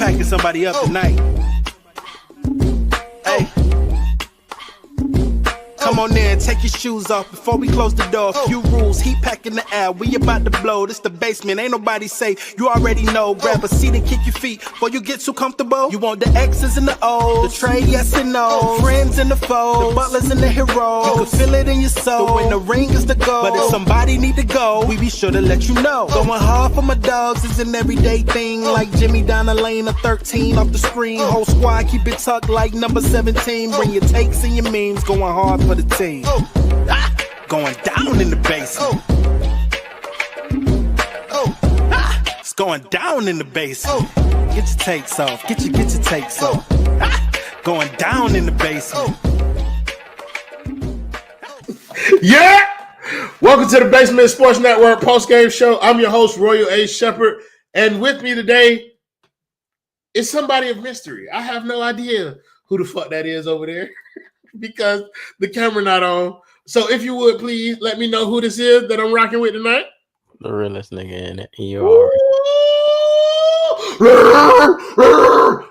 packing somebody up tonight. Hey. Come on in, take your shoes off before we close the door. Few rules, heat pack in the air, we about to blow. This the basement, ain't nobody safe, you already know. Grab a seat and kick your feet before you get too comfortable. You want the X's and the O's, the trade, yes and no. Friends and the foes, the butlers and the heroes. You can feel it in your soul, but when the ring is the goal. But if somebody need to go, we be sure to let you know. Going hard for my dogs is an everyday thing. Like Jimmy down the lane of 13 off the screen. Whole squad keep it tucked like number 17. Bring your takes and your memes, going hard for the team. Going down in the basement. It's going down in the basement. Get your takes off. Get your takes off. Going down in the basement. Yeah! Welcome to the Basement Sports Network Postgame Show. I'm your host, Royal A. Shepherd. And with me today is somebody of mystery. I have no idea who the fuck that is over there because the camera not on. So if you would, please let me know who this is that I'm rocking with tonight. The realest nigga in it.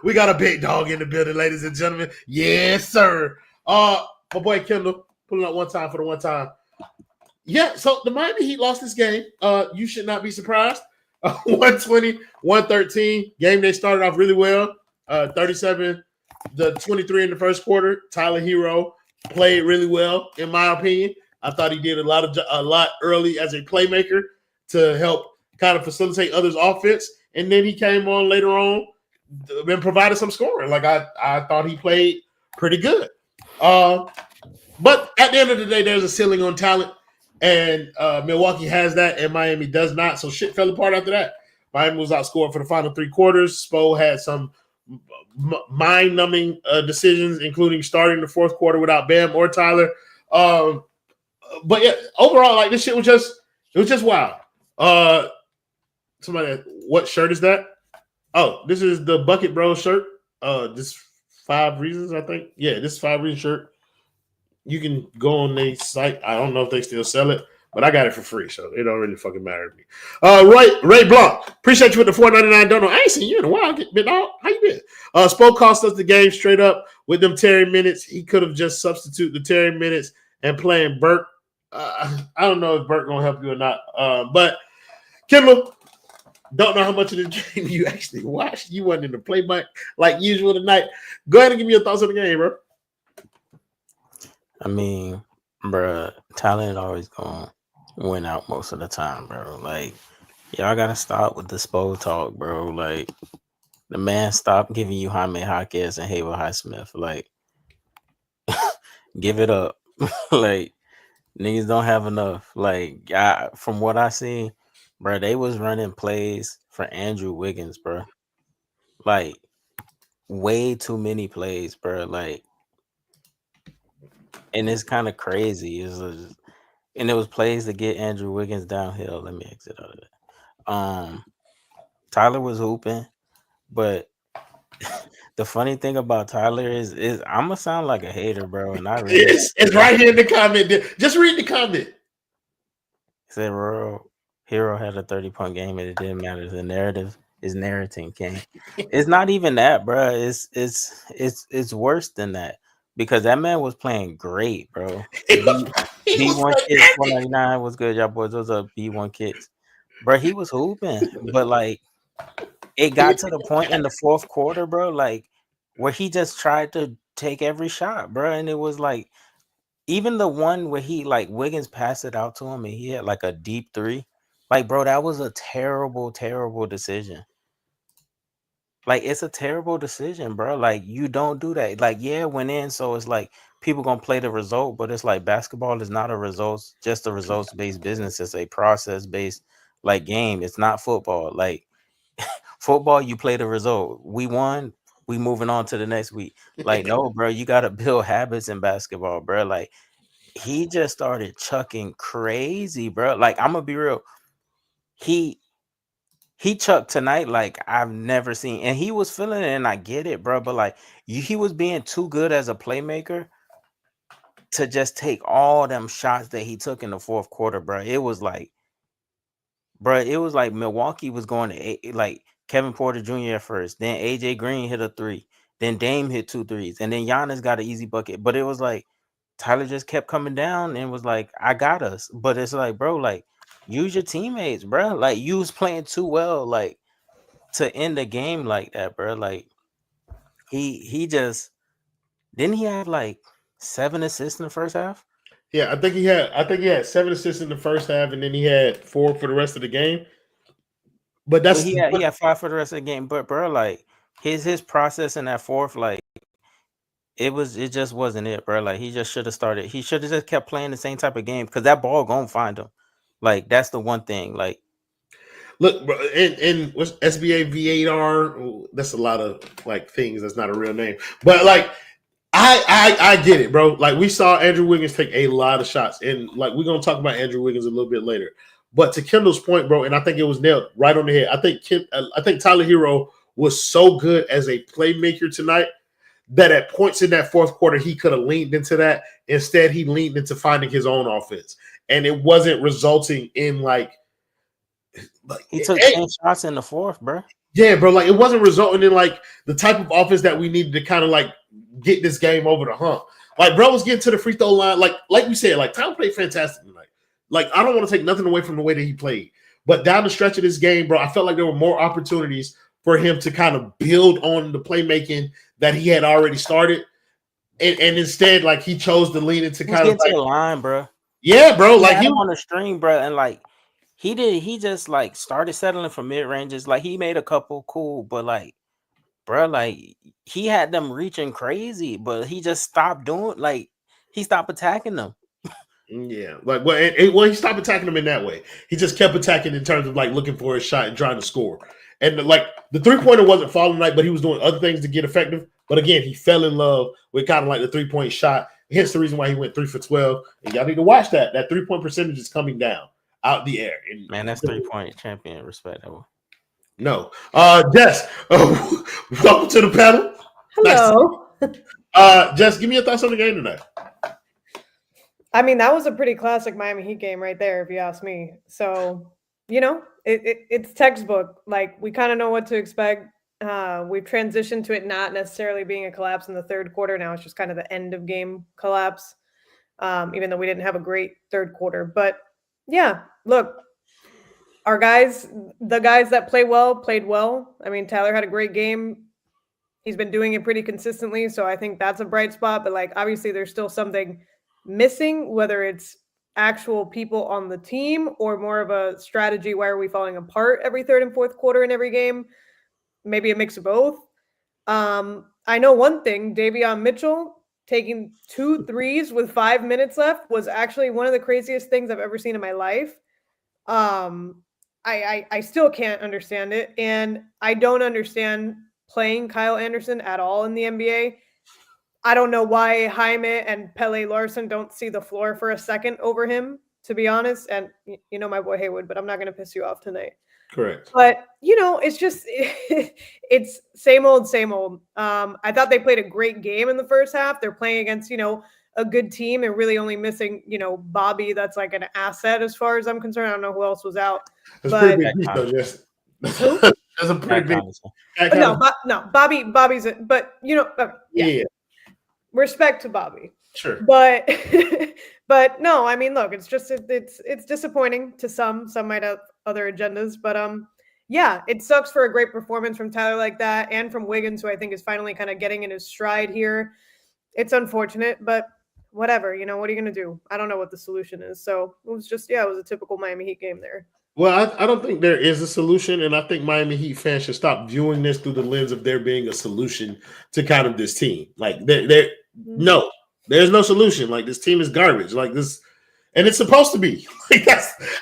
We got a big dog in the building, ladies and gentlemen. Yes, sir. My boy Kendall, pulling up one time for the one time. Yeah, so the Miami Heat lost this game. You should not be surprised. 120-113. Game they started off really well. 37-23 in the first quarter. Tyler Herro played really well, in my opinion. I thought he did a lot early as a playmaker to help kind of facilitate others' offense. And then he came on later on and provided some scoring. Like I thought he played pretty good. But at the end of the day, there's a ceiling on talent. And Milwaukee has that, and Miami does not. So shit fell apart after that. Miami was outscored for the final three quarters. Spo had some mind-numbing decisions, including starting the fourth quarter without Bam or Tyler. But yeah, overall, like this shit was just wild. Somebody, what shirt is that? Oh, this is the Bucket Bros shirt. This 5 Reasons, I think. Yeah, this 5 Reasons shirt. You can go on their site. I don't know if they still sell it, but I got it for free, so it don't really fucking matter to me. Ray Blanc, appreciate you with the $4.99 donut. I ain't seen you in a while, big dog. How you been? Spo cost us the game straight up with them Terry minutes. He could have just substituted the Terry minutes and playing Burke. I don't know if Burke gonna help you or not. But Kendall, don't know how much of the game you actually watched. You wasn't in the play like usual tonight. Go ahead and give me your thoughts on the game, bro. I mean, bro, talent always gonna win out most of the time, bro. Like, y'all gotta stop with the Spo talk, bro. Like, the man stopped giving you Jaime Jaquez and Hayward Highsmith. Like, give it up. Like, niggas don't have enough. Like, from what I see, bro, they was running plays for Andrew Wiggins, bro. Like, way too many plays, bro. Like, and it's kind of crazy. And it was plays to get Andrew Wiggins downhill. Let me exit out of that. Tyler was hooping, but the funny thing about Tyler is I'm gonna sound like a hater, bro. And I really it's right here in the comment. Just read the comment. It said Herro had a 30-point game and it didn't matter. The narrative is narrating, King. It's not even that, bro. It's worse than that. Because that man was playing great, bro. B1 Kicks 199 was good, y'all boys. Those are B1 Kicks. Bro, he was hooping. But, like, it got to the point in the fourth quarter, bro, like, where he just tried to take every shot, bro. And it was, like, even the one where he, like, Wiggins passed it out to him and he had, like, a deep three. Like, bro, that was a terrible, terrible decision. Like, it's a terrible decision, bro. Like, you don't do that. Like, yeah, it went in, so it's like people gonna play the result, but it's like basketball is not just a results-based business. It's a process-based like game. It's not football. Like football, you play the result. We won, we moving on to the next week. Like, no, bro, you gotta build habits in basketball, bro. Like, he just started chucking crazy, bro. Like, I'm gonna be real. He chucked tonight like I've never seen, and he was feeling it, and I get it, bro. But like, he was being too good as a playmaker to just take all them shots that he took in the fourth quarter, bro. It was like Milwaukee was going to like Kevin Porter Jr. at first. Then AJ Green hit a 3. Then Dame hit 2 threes. And then Giannis got an easy bucket. But it was like Tyler just kept coming down and was like, I got us. But it's like, bro, like, use your teammates, bro. Like, you was playing too well, like, to end the game like that, bro. Like, he just didn't he have like 7 assists in the first half? Yeah, I think he had 7 assists in the first half, and then he had 4 for the rest of the game. But Well, he had 5 for the rest of the game. But bro, like his process in that fourth, like it just wasn't it, bro. Like he just should have started. He should have just kept playing the same type of game because that ball gonna find him. Like that's the one thing. Like look, bro, and what's SBA V8R? That's a lot of like things. That's not a real name, but like I get it, bro. Like we saw Andrew Wiggins take a lot of shots, and like we're gonna talk about Andrew Wiggins a little bit later. But to Kendall's point, bro, and I think it was nailed right on the head. I think Tyler Herro was so good as a playmaker tonight that at points in that fourth quarter he could have leaned into that. Instead, he leaned into finding his own offense, and it wasn't resulting in like he took 10 shots in the fourth, bro. Yeah, bro. Like it wasn't resulting in like the type of offense that we needed to kind of like get this game over the hump. Like, bro was getting to the free throw line. Like we said, like Tyler played fantastic tonight. Like, I don't want to take nothing away from the way that he played. But down the stretch of this game, bro, I felt like there were more opportunities for him to kind of build on the playmaking that he had already started. And instead, like, he chose to lean into kind of like, to the line, bro. Yeah, bro. Like he on the string, bro. And like, he just like started settling for mid ranges. Like, he made a couple cool, but like, bro, like, he had them reaching crazy, but he just stopped doing, like, he stopped attacking them. Yeah, like well, he stopped attacking him in that way. He just kept attacking in terms of like looking for a shot and trying to score. And like the 3-pointer wasn't falling tonight, but he was doing other things to get effective. But again, he fell in love with kind of like the 3-point shot. Hence the reason why he went 3 for 12. And y'all need to watch that. That 3-point percentage is coming down out the air. And man, that's 3-point champion. Respect that one. No, Jess, welcome to the panel. Hello. Nice. Jess, give me your thoughts on the game tonight. I mean, that was a pretty classic Miami Heat game right there, if you ask me. So, you know, it's textbook. Like, we kind of know what to expect. We've transitioned to it not necessarily being a collapse in the third quarter. Now it's just kind of the end of game collapse, even though we didn't have a great third quarter. But, yeah, look, our guys, the guys that play well, played well. I mean, Tyler had a great game. He's been doing it pretty consistently, so I think that's a bright spot. But, like, obviously there's still something missing, whether it's actual people on the team or more of a strategy. Why are we falling apart every third and fourth quarter in every game? Maybe a mix of both. I know one thing, Davion Mitchell taking 2 threes with 5 minutes left was actually one of the craziest things I've ever seen in my life. I still can't understand it. And I don't understand playing Kyle Anderson at all in the NBA. I don't know why Jaime and Pele Larson don't see the floor for a second over him, to be honest. And you know my boy Haywood, but I'm not going to piss you off tonight. Correct. But, you know, it's just it's same old, same old. I thought they played a great game in the first half. They're playing against, you know, a good team. They're really only missing, you know, Bobby. That's like an asset as far as I'm concerned. I don't know who else was out. That's pretty big piece, though, Jess. That's a pretty big. No, Bobby's it. But, you know, yeah. Respect to Bobby. Sure. But but no, I mean, look, it's just it's disappointing to some. Some might have other agendas, but yeah, it sucks for a great performance from Tyler like that and from Wiggins, who I think is finally kind of getting in his stride here. It's unfortunate, but whatever, you know, what are you going to do? I don't know what the solution is. So it was just, it was a typical Miami Heat game there. Well, I don't think there is a solution, and I think Miami Heat fans should stop viewing this through the lens of there being a solution to kind of this team. Like, no, there's no solution. Like, this team is garbage. Like this, and it's supposed to be. Like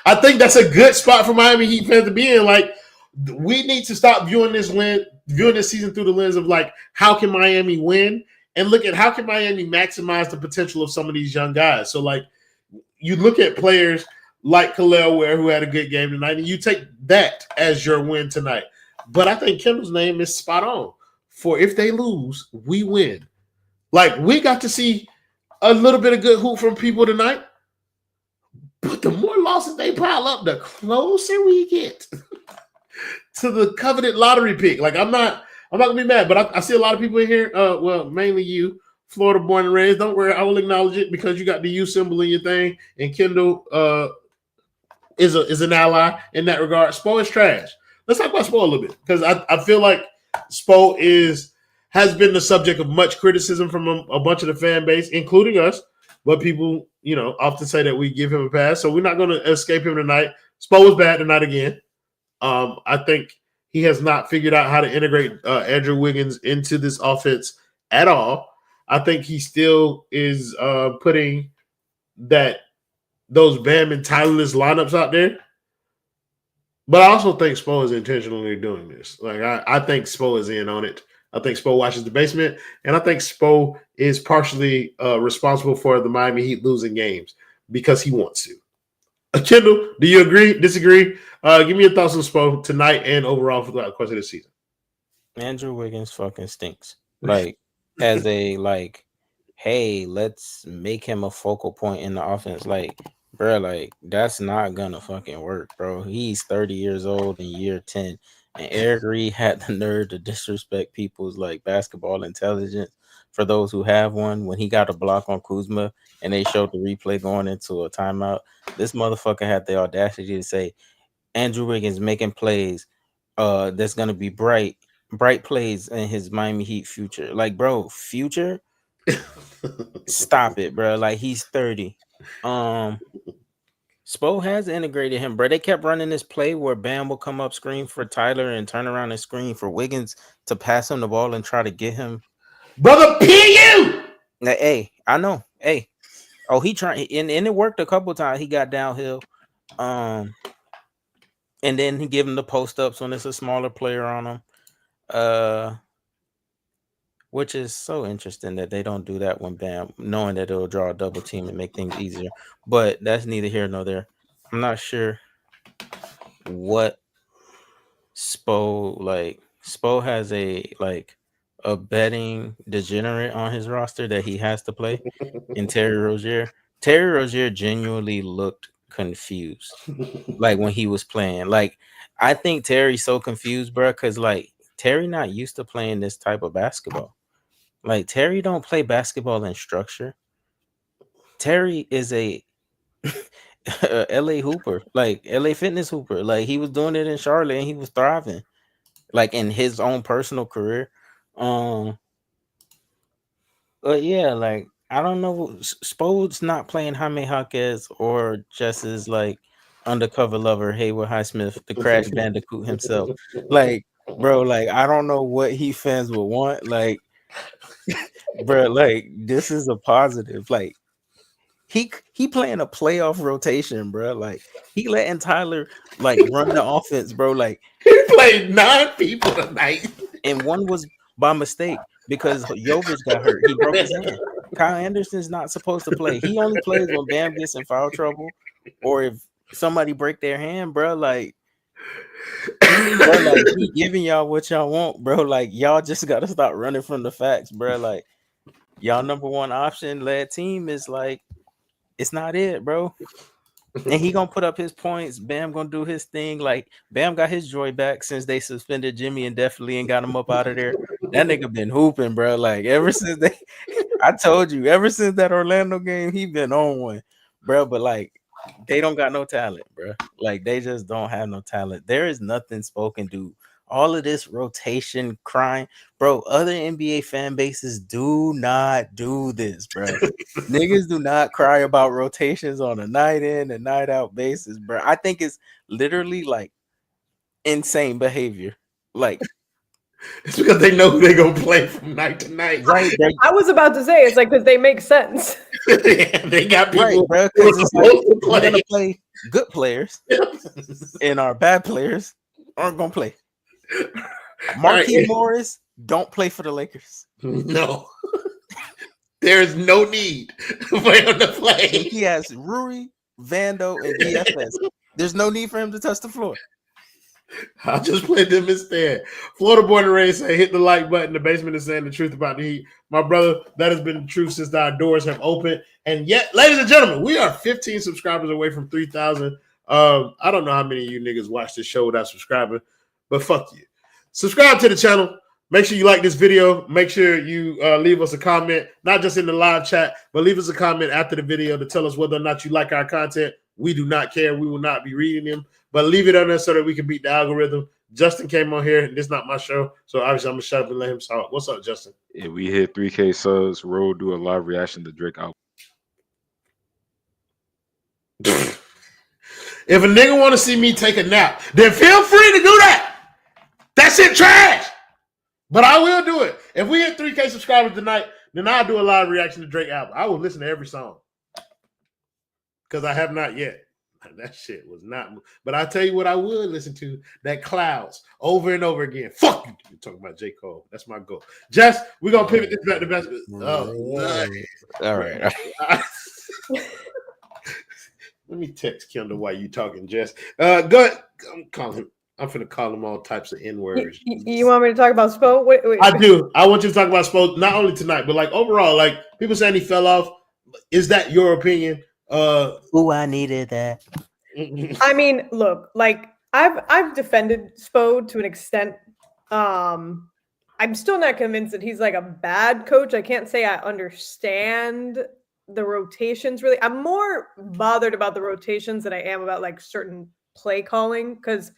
I think that's a good spot for Miami Heat fans to be in. Like, we need to stop viewing this season through the lens of like, how can Miami win, and look at how can Miami maximize the potential of some of these young guys. So, like, you look at players like Khalil Ware, who had a good game tonight, and you take that as your win tonight. But I think Kendall's name is spot on. For if they lose, we win. Like, we got to see a little bit of good hoop from people tonight. But the more losses they pile up, the closer we get to the coveted lottery pick. Like I'm not gonna be mad, but I see a lot of people in here. Well, mainly you, Florida born and raised. Don't worry, I will acknowledge it because you got the U symbol in your thing, and Kendall is an ally in that regard. Spo is trash. Let's talk about Spo a little bit because I feel like Spo has been the subject of much criticism from a bunch of the fan base, including us. But people, often say that we give him a pass, so we're not going to escape him tonight. Spo was bad tonight again. I think he has not figured out how to integrate Andrew Wiggins into this offense at all. I think he still is putting those Bam and Tylerless lineups out there. But I also think Spo is intentionally doing this. Like I think Spo is in on it. I think Spo watches the basement, and I think Spo is partially responsible for the Miami Heat losing games because he wants to. Kendall, do you agree? Disagree? Give me your thoughts on Spo tonight and overall for the course of the season. Andrew Wiggins fucking stinks. Like, as a, hey, let's make him a focal point in the offense. Like, bro, that's not gonna fucking work, bro. He's 30 years old in year 10. And Eric Reed had the nerve to disrespect people's, basketball intelligence for those who have one when he got a block on Kuzma and they showed the replay going into a timeout. This motherfucker had the audacity to say, Andrew Wiggins making plays that's going to be bright plays in his Miami Heat future. Like, bro, future? Stop it, bro. Like, he's 30. Spo has integrated him, bro. They kept running this play where Bam will come up, screen for Tyler, and turn around and screen for Wiggins to pass him the ball and try to get him. Brother, PU! Hey, I know. Hey. Oh, he tried, and it worked a couple times. He got downhill. And then he give him the post-ups when it's a smaller player on him. Which is so interesting that they don't do that when Bam, knowing that it'll draw a double team and make things easier. But that's neither here nor there. I'm not sure what Spo has a betting degenerate on his roster that he has to play in Terry Rozier. Terry Rozier genuinely looked confused, when he was playing. I think Terry's so confused, bro, because Terry not used to playing this type of basketball. Terry don't play basketball in structure. Terry is a LA hooper, LA fitness hooper. He was doing it in Charlotte and he was thriving, in his own personal career. But yeah, I don't know. Spo's not playing Jaime Jaquez or Jess's undercover lover Hayward Highsmith, the Crash Bandicoot himself. Bro, I don't know what Heat fans would want. Bro, this is a positive. He playing a playoff rotation, bro. He letting Tyler run the offense, bro. He played 9 people tonight, and one was by mistake because Jovic got hurt. He broke his hand. Kyle Anderson's not supposed to play. He only plays when Bam gets in foul trouble or if somebody break their hand, bro. He giving y'all what y'all want, bro. Y'all just gotta stop running from the facts, bro. Y'all number one option led team is it's not it, bro. And he gonna put up his points. Bam gonna do his thing. Bam got his joy back since they suspended Jimmy indefinitely and got him up out of there. That nigga been hooping, bro. Ever since I told you, ever since that Orlando game, he been on one, bro. But they don't got no talent, bro. They just don't have no talent. There is nothing spoken, dude. All of this rotation crying, bro. Other NBA fan bases do not do this, bro. Niggas do not cry about rotations on a night in and night out basis, bro. I think it's literally insane behavior. It's because they know who they're gonna play from night to night. Right. I was about to say it's because they make sense. Yeah, they got people bro. who are supposed to play. We're gonna play good players, and our bad players aren't gonna play. Marquise Morris don't play for the Lakers. No. There's no need for him to play. He has Rui, Vando, and DFS. There's no need for him to touch the floor. I'll just play them instead. Florida born and raised say hit the like button. The basement is saying the truth about the Heat. My brother, that has been the truth since our doors have opened. And yet, ladies and gentlemen, we are 15 subscribers away from 3,000. I don't know how many of you niggas watch this show without subscribing, but fuck you. Subscribe to the channel. Make sure you like this video. Make sure you leave us a comment, not just in the live chat, but leave us a comment after the video to tell us whether or not you like our content. We do not care. We will not be reading them, but leave it on there so that we can beat the algorithm. Justin came on here, and this is not my show, so obviously I'm going to shut up and let him talk. What's up, Justin? If we hit 3K subs, Ro do a live reaction to Drake album. If a nigga want to see me take a nap, then feel free to do that. That shit trash. But I will do it. If we hit 3K subscribers tonight, then I'll do a live reaction to Drake album. I will listen to every song. Because I have not yet. That shit was not. But I'll tell you what I would listen to. That Clouds over and over again. Fuck you. You're talking about J. Cole. That's my goal. Jess, we're going to pivot this back to basketball. All right. Let me text Kendall while you talking, Jess. Go ahead. I'm finna call him all types of N-words. You want me to talk about Spo? Wait. I do. I want you to talk about Spo, not only tonight, but like overall. Like people saying he fell off. Is that your opinion? I needed that. I mean, look, like I've defended Spo to an extent. I'm still not convinced that he's like a bad coach. I can't say I understand the rotations really. I'm more bothered about the rotations than I am about like certain play calling, because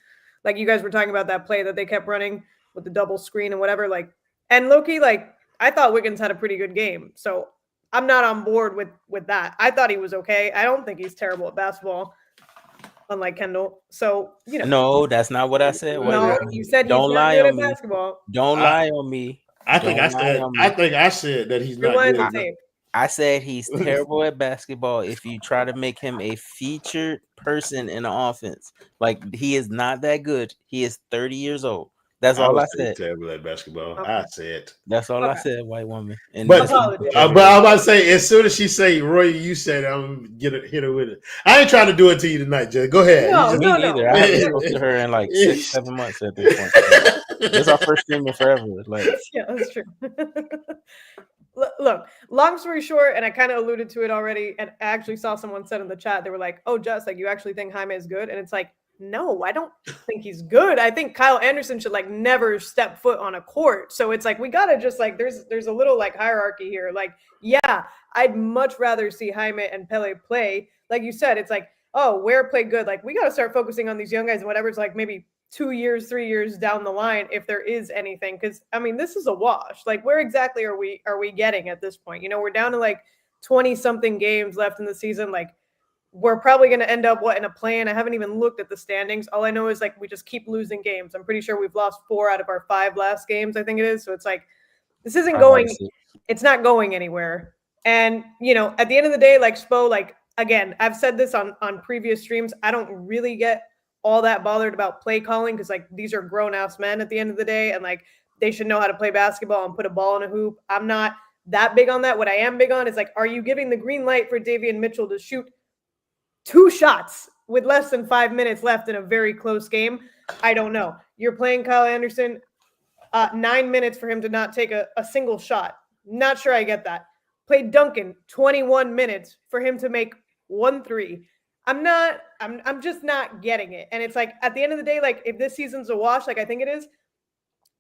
like you guys were talking about that play that they kept running with the double screen and whatever, like, and low-key, like I thought Wiggins had a pretty good game, so I'm not on board with that. I thought he was okay. I don't think he's terrible at basketball, unlike Kendall. So, you know. No, that's not what I said. No, you said don't he's lie not good on at me. basketball. Don't lie on me. I think I said that he's not good. I said he's terrible at basketball if you try to make him a featured person in the offense. Like, he is not that good. He is 30 years old. That's all I said. Terrible at basketball. Okay. I said. That's all I said, white woman. And but I was about to say, as soon as she say, Roy, you said, I'm gonna hit her with it. I ain't trying to do it to you tonight, Jay. Go ahead. No, me neither. I haven't spoken to her in like 6-7 months at this point. It's our first stream in forever. Like, yeah, that's true. Look, long story short, and I kind of alluded to it already, and I actually saw someone said in the chat, they were like, oh, Jess, like, you actually think Jaime is good? And it's like, no, I don't think he's good. I think Kyle Anderson should like never step foot on a court. So it's like, we got to just like, there's a little like hierarchy here. Like, yeah, I'd much rather see Jaime and Pele play. Like you said, it's like, oh, Ware played good. Like, we got to start focusing on these young guys and whatever's like maybe 2 years, 3 years down the line, if there is anything. Because I mean, this is a wash. Like, where exactly are we getting at this point? You know, we're down to like 20 something games left in the season. Like, we're probably going to end up in a play-in. I haven't even looked at the standings. All I know is like we just keep losing games. I'm pretty sure we've lost 4 out of our 5 last games, I think it is. So it's like, this isn't going, it's not going anywhere. And, you know, at the end of the day, like Spo, like, again, I've said this on previous streams, I don't really get all that bothered about play calling, because like these are grown-ass men at the end of the day, and like they should know how to play basketball and put a ball in a hoop. I'm not that big on that. What I am big on is like, are you giving the green light for Davion Mitchell to shoot 2 shots with less than 5 minutes left in a very close game? I don't know. You're playing Kyle Anderson 9 minutes for him to not take a single shot. Not sure I get that. Played Duncan 21 minutes for him to make 1 3. I'm just not getting it. And it's like, at the end of the day, like if this season's a wash, like I think it is,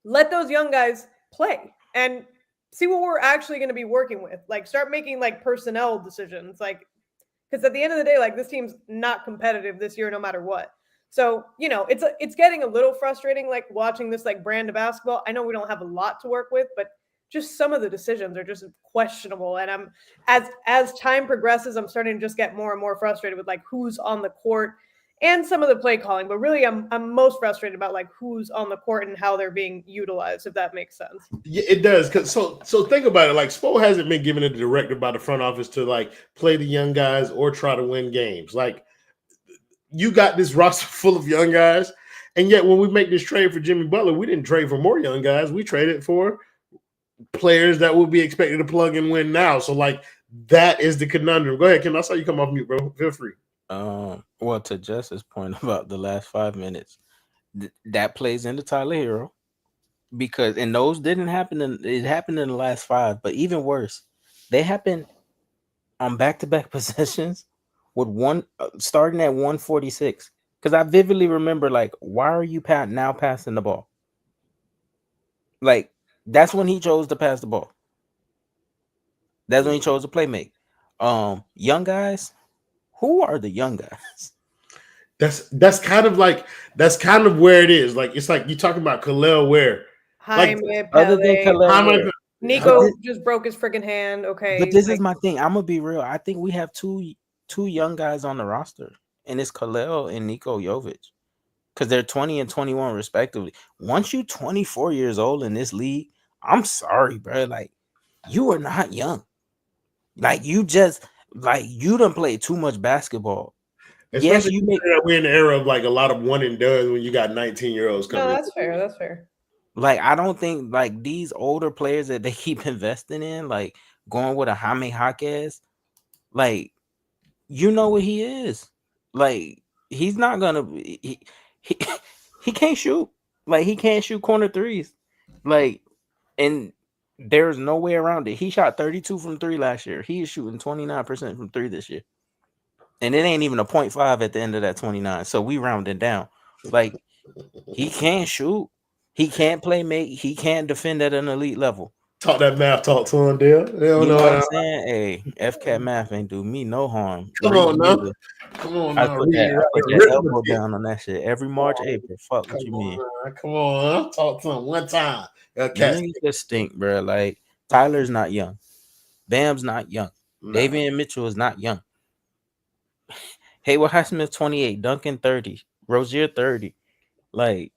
let those young guys play and see what we're actually going to be working with. Like, start making like personnel decisions. Like, because at the end of the day, like this team's not competitive this year, no matter what. So, you know, it's getting a little frustrating, like watching this like brand of basketball. I know we don't have a lot to work with, but just some of the decisions are just questionable. And I'm as time progresses, I'm starting to just get more and more frustrated with like who's on the court and some of the play calling. But really, I'm most frustrated about like who's on the court and how they're being utilized, if that makes sense. Yeah, it does. So think about it. Like, Spo hasn't been given a directive by the front office to like play the young guys or try to win games. Like, you got this roster full of young guys, and yet when we make this trade for Jimmy Butler, we didn't trade for more young guys. We traded for players that will be expected to plug and win now. So like, that is the conundrum. Go ahead, Ken. I saw you come off mute, bro. Feel free. Well, to Jess's point about the last 5 minutes, that plays into Tyler Herro, because and those didn't happen. It happened in the last 5, but even worse, they happened on back-to-back possessions with one starting at 146. Because I vividly remember, like, why are you now passing the ball? Like, that's when he chose to pass the ball. That's when he chose to play make. Young guys, who are the young guys? That's kind of where it is. Like it's like you talking about Khalil Ware. Like Jaime, other than Pele, Khalil, Nico just broke his freaking hand. Okay, but this is my thing. I'm gonna be real. I think we have two young guys on the roster, and it's Khalil and Niko Jovic, because they're 20 and 21 respectively. Once you 24 years old in this league, I'm sorry, bro. Like, you are not young. Like, you done played too much basketball. Especially we're in the era of like a lot of one and done when you got 19-year-olds coming. No, that's fair. That's fair. Like, I don't think like these older players that they keep investing in, like going with a Jaime Jaquez, like, you know what he is. Like, he's not gonna he can't shoot. Like, he can't shoot corner threes. Like, and there's no way around it. He shot 32 from 3 last year. He is shooting 29% from 3 this year. And it ain't even a 0.5 at the end of that 29. So we rounded down. Like, he can't shoot. He can't play make. He can't defend at an elite level. Talk that math talk to him, Dale. You know what I'm saying? Hey, FCAT math ain't do me no harm. Come on now. I put that elbow down on that shit every March, April. Fuck what you mean. Come on, talk to him one time. Niggas just stink, bro. Like, Tyler's not young. Bam's not young. Davian Mitchell is not young. Hayward Highsmith 28, Duncan 30, Rozier 30. Like,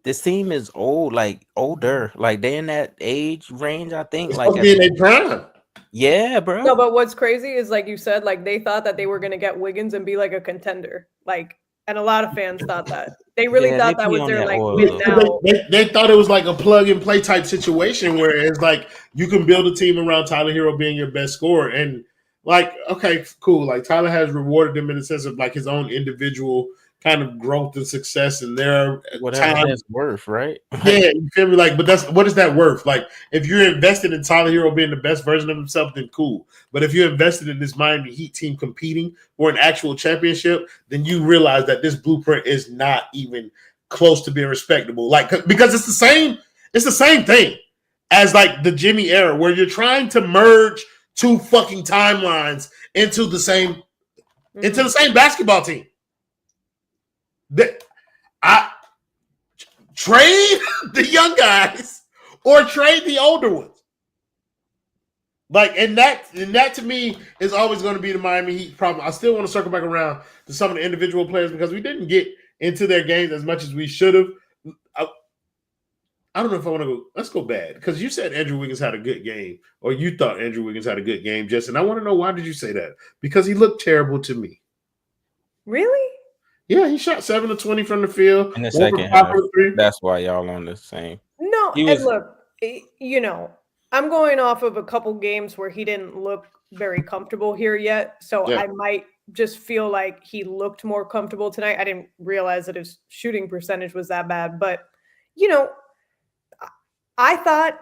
this team is old, like older. Like, they in that age range, I think. It's like in their prime. Yeah, bro. No, but what's crazy is, like you said, like they thought that they were gonna get Wiggins and be like a contender. Like, and a lot of fans thought that. They really thought that was their like win now. They thought it was like a plug and play type situation where it's like you can build a team around Tyler Herro being your best scorer. And like, okay, cool. Like, Tyler has rewarded them in the sense of like his own individual kind of growth and success in their whatever that's worth, right? Yeah, you feel me? Like, but what is that worth? Like, if you're invested in Tyler Herro being the best version of himself, then cool. But if you're invested in this Miami Heat team competing for an actual championship, then you realize that this blueprint is not even close to being respectable. Like, because it's the same thing as like the Jimmy era, where you're trying to merge two fucking timelines into the same basketball team. Trade the young guys or trade the older ones. Like, and that to me is always going to be the Miami Heat problem. I still want to circle back around to some of the individual players because we didn't get into their games as much as we should have. I don't know if I want to go. Let's go bad, because you said Andrew Wiggins had a good game, or you thought Andrew Wiggins had a good game, Justin. I want to know, why did you say that? Because he looked terrible to me. Really? Yeah, he shot 7 of 20 from the field. In the second half. That's why y'all on the same. No, and look, you know, I'm going off of a couple games where he didn't look very comfortable here yet. So I might just feel like he looked more comfortable tonight. I didn't realize that his shooting percentage was that bad. But, you know, I thought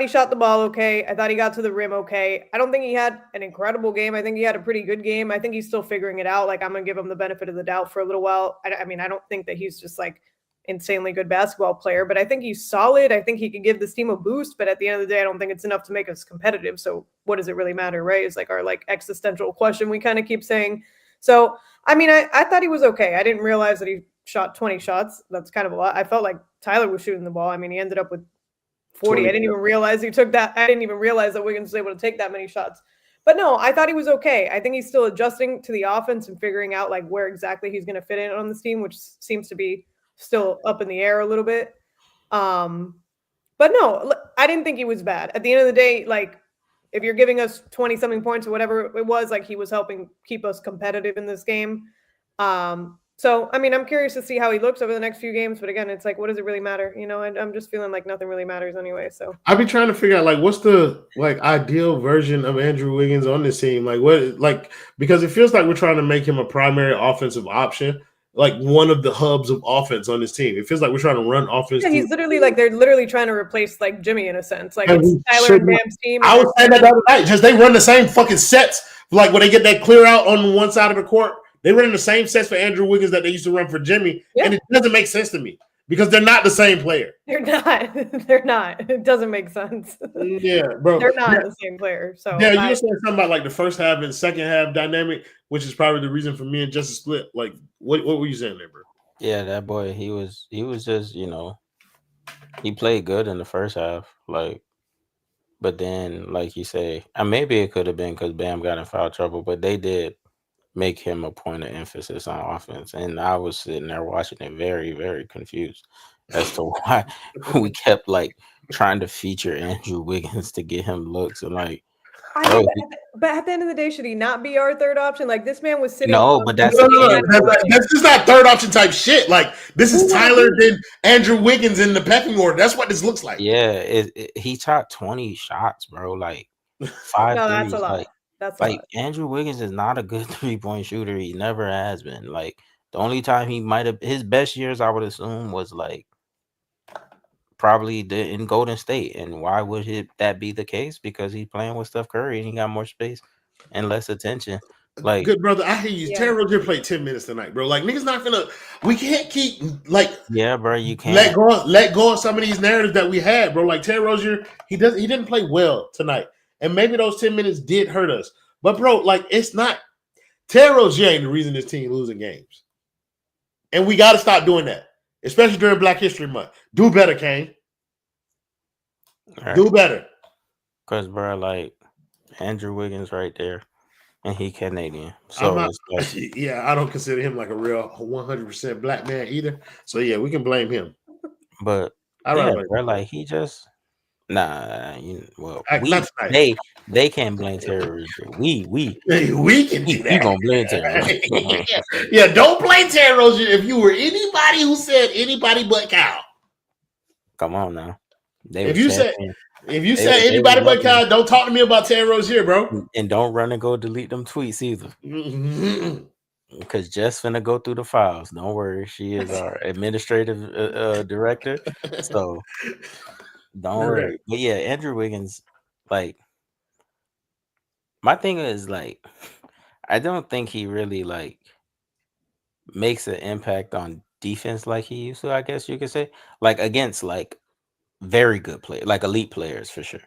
he shot the ball okay. I thought he got to the rim okay. I don't think he had an incredible game. I think he had a pretty good game. I think he's still figuring it out. Like, I'm going to give him the benefit of the doubt for a little while. I mean, I don't think that he's just like insanely good basketball player, but I think he's solid. I think he could give this team a boost, but at the end of the day, I don't think it's enough to make us competitive. So what does it really matter, right? It's like our like existential question we kind of keep saying. So, I mean, I thought he was okay. I didn't realize that he shot 20 shots. That's kind of a lot. I felt like Tyler was shooting the ball. I mean, he ended up with 40. I didn't even realize he took that. I didn't even realize that Wiggins was able to take that many shots. But no, I thought he was okay. I think he's still adjusting to the offense and figuring out like where exactly he's going to fit in on this team, which seems to be still up in the air a little bit. But no, I didn't think he was bad. At the end of the day, like, if you're giving us 20-something points or whatever it was, like, he was helping keep us competitive in this game. So, I mean, I'm curious to see how he looks over the next few games. But again, it's like, what does it really matter? You know, and I'm just feeling like nothing really matters anyway. So I've been trying to figure out, like, what's the like ideal version of Andrew Wiggins on this team? Like, what, like, because it feels like we're trying to make him a primary offensive option, like one of the hubs of offense on this team. It feels like we're trying to run offense. Yeah, he's literally like, they're literally trying to replace like Jimmy in a sense. Like, it's Tyler and Bam's team. I was saying that the other night. Just they run the same fucking sets. Like when they get that clear out on one side of the court, They running the same sets for Andrew Wiggins that they used to run for Jimmy, Yeah. and it doesn't make sense to me because they're not the same player. They're not. They're not. It doesn't make sense. Yeah, bro. They're not the same player. So Yeah, you were saying something about like the first half and second half dynamic, which is probably the reason for me and Justin split. Like, what were you saying there, bro? Yeah, that boy, he was just, he played good in the first half, like, but then, like you say, and maybe it could have been because Bam got in foul trouble, but they did make him a point of emphasis on offense, and I was sitting there watching it very, very confused as to why we kept like trying to feature Andrew Wiggins to get him looks and like. But at the end of the day, should he not be our third option? Like this man was sitting. No, but that's that's just not third option type shit. Like this is Tyler then Andrew Wiggins in the pecking order. That's what this looks like. Yeah, he shot 20 shots, bro. Like 5 No, threes. that's a lot. Like, that's like Andrew Wiggins is not a good 3-point shooter. He never has been. Like the only time he might have his best years, I would assume, was like probably in Golden State. And why would that be the case? Because he's playing with Steph Curry and he got more space and less attention. Like, good brother, I hear you. Yeah. Terry Rozier played 10 minutes tonight, bro. Like niggas not gonna. We can't keep like. Yeah, bro, you can't let go of some of these narratives that we had, bro. Like Terry Rozier, he didn't play well tonight, and maybe those 10 minutes did hurt us. But bro, like it's not. Terry Rozier ain't the reason this team losing games, and we got to stop doing that. Especially during Black History Month. Do better, Kane. Right. Do better. Because, bro, like, Andrew Wiggins right there, and he Canadian. So, yeah, I don't consider him like a real 100% black man either. So, yeah, we can blame him. But, bro, like, he just... they can't blame terrorism. We can do that. We gonna blame terrorism. Yeah, don't blame terrorism if you were anybody who said anybody but Kyle. Come on now. If you said anybody but Kyle, don't talk to me about Terry Rozier, bro. And don't run and go delete them tweets either. Because Jess finna go through the files. Don't worry, she is our administrative director. So. Don't worry. But yeah, Andrew Wiggins, like, my thing is, like, I don't think he really, like, makes an impact on defense like he used to, I guess you could say. Like, against, like, very good players, like, elite players for sure.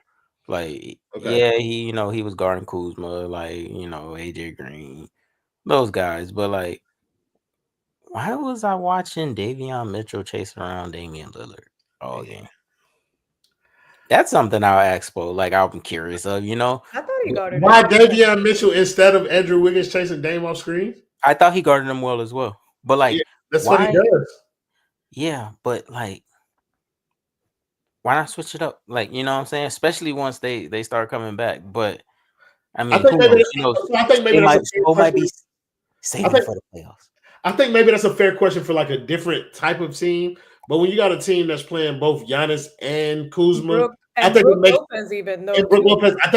Like, yeah, he was guarding Kuzma, like, AJ Green, those guys. But, like, why was I watching Davion Mitchell chasing around Damian Lillard all game? That's something I'll ask, Bo. Like, I'm curious of, I thought he guarded why Davion Mitchell instead of Andrew Wiggins chasing Dame off screen? I thought he guarded him well as well. But, like, yeah, that's what he does. Yeah, but, like, why not switch it up? Like, you know what I'm saying? Especially once they start coming back. But, I mean, I think maybe might be saving for the playoffs. I think maybe that's a fair question for, like, a different type of team. But when you got a team that's playing both Giannis and Kuzma, I think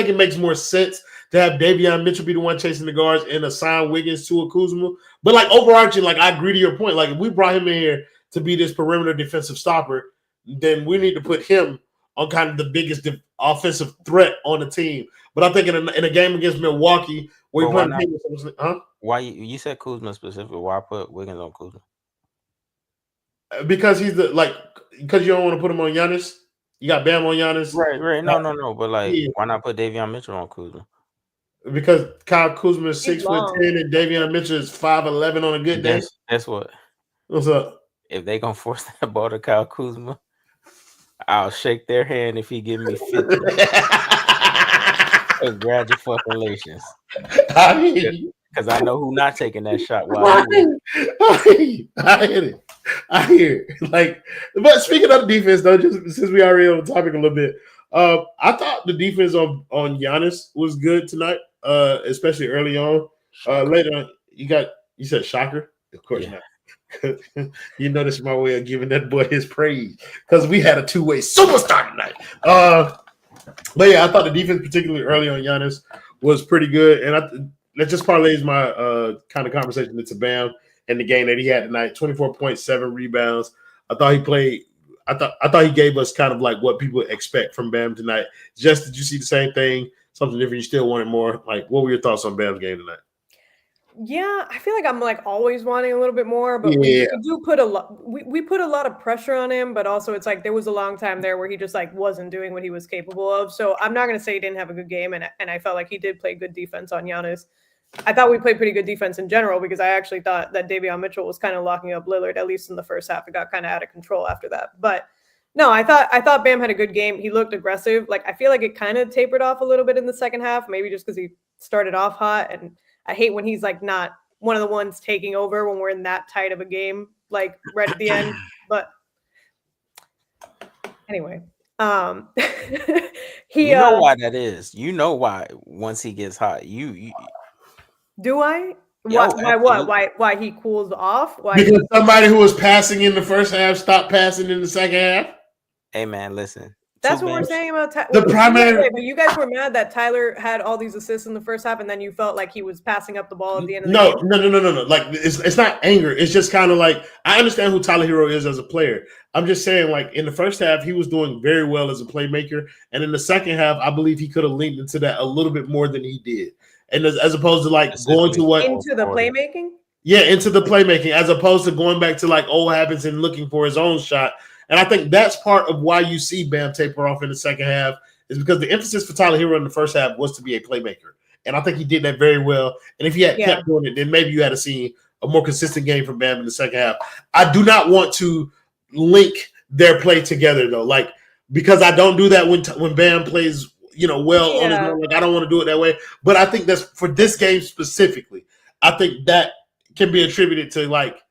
it makes more sense to have Davion Mitchell be the one chasing the guards and assign Wiggins to a Kuzma. But like overarching, like I agree to your point. Like if we brought him in here to be this perimeter defensive stopper, then we need to put him on kind of the biggest offensive threat on the team. But I think in a game against Milwaukee, where you playing, why you said Kuzma specifically? Why put Wiggins on Kuzma? Because he's because you don't want to put him on Giannis. You got Bam on Giannis. Right. No. But like, why not put Davion Mitchell on Kuzma? Because Kyle Kuzma is 6'10" and Davion Mitchell is 5'11" on a good day. That's what. What's up? If they gonna force that ball to Kyle Kuzma, I'll shake their hand if he give me 50. Congratulations. Because I know who not taking that shot. I hear it. Like, but speaking of defense, though, just since we already on the topic a little bit, I thought the defense on Giannis was good tonight, especially early on. Later on, you said shocker, of course not. You know, this is my way of giving that boy his praise because we had a two-way superstar tonight. But yeah, I thought the defense, particularly early on Giannis, was pretty good, and that just parlays my kind of conversation into Bam and the game that he had tonight. 24.7 rebounds. I thought he played. I thought he gave us kind of like what people expect from Bam tonight. Just did you see the same thing? Something different? You still wanted more? Like, what were your thoughts on Bam's game tonight? Yeah, I feel like I'm like always wanting a little bit more, but Yeah. we do put a lot. We put a lot of pressure on him, but also it's like there was a long time there where he just like wasn't doing what he was capable of. So I'm not gonna say he didn't have a good game, and I felt like he did play good defense on Giannis. I thought we played pretty good defense in general because I actually thought that Davion Mitchell was kind of locking up Lillard, at least in the first half. It got kind of out of control after that. But no, I thought Bam had a good game. He looked aggressive. Like I feel like it kind of tapered off a little bit in the second half, maybe just because he started off hot. And I hate when he's like not one of the ones taking over when we're in that tight of a game, like right at the end. But anyway, he You know why that is. You know why once he gets hot. You do I? Yo, Why what? Why he cools off? Why Because he, somebody who was passing in the first half stopped passing in the second half. hey man, listen. that's Two what we're Bams- saying about Tyler. The primary- But you guys were mad that Tyler had all these assists in the first half, and then you felt like he was passing up the ball at the end of the game. No. Like it's not anger. It's just kind of like I understand who Tyler Herro is as a player. I'm just saying, like in the first half, he was doing very well as a playmaker, and in the second half, I believe he could have leaned into that a little bit more than he did. And as opposed to like going to what Into the playmaking? Yeah, into the playmaking, as opposed to going back to like old habits and looking for his own shot. And I think that's part of why you see Bam taper off in the second half, is because the emphasis for Tyler Herro in the first half was to be a playmaker. And I think he did that very well. And if he had kept doing it, then maybe you had to see a more consistent game from Bam in the second half. I do not want to link their play together, though. Like, because I don't do that when Bam plays, well on his own. Like, I don't want to do it that way. But I think that's for this game specifically. I think that can be attributed to like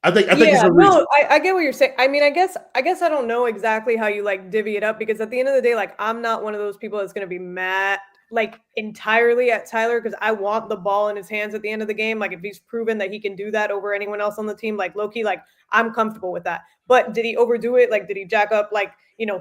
I think it's a reason. I get what you're saying. I mean, I guess I don't know exactly how you like divvy it up, because at the end of the day, like I'm not one of those people that's going to be mad like entirely at Tyler, because I want the ball in his hands at the end of the game. Like if he's proven that he can do that over anyone else on the team, like low-key, like I'm comfortable with that. But did he overdo it? Like did he jack up like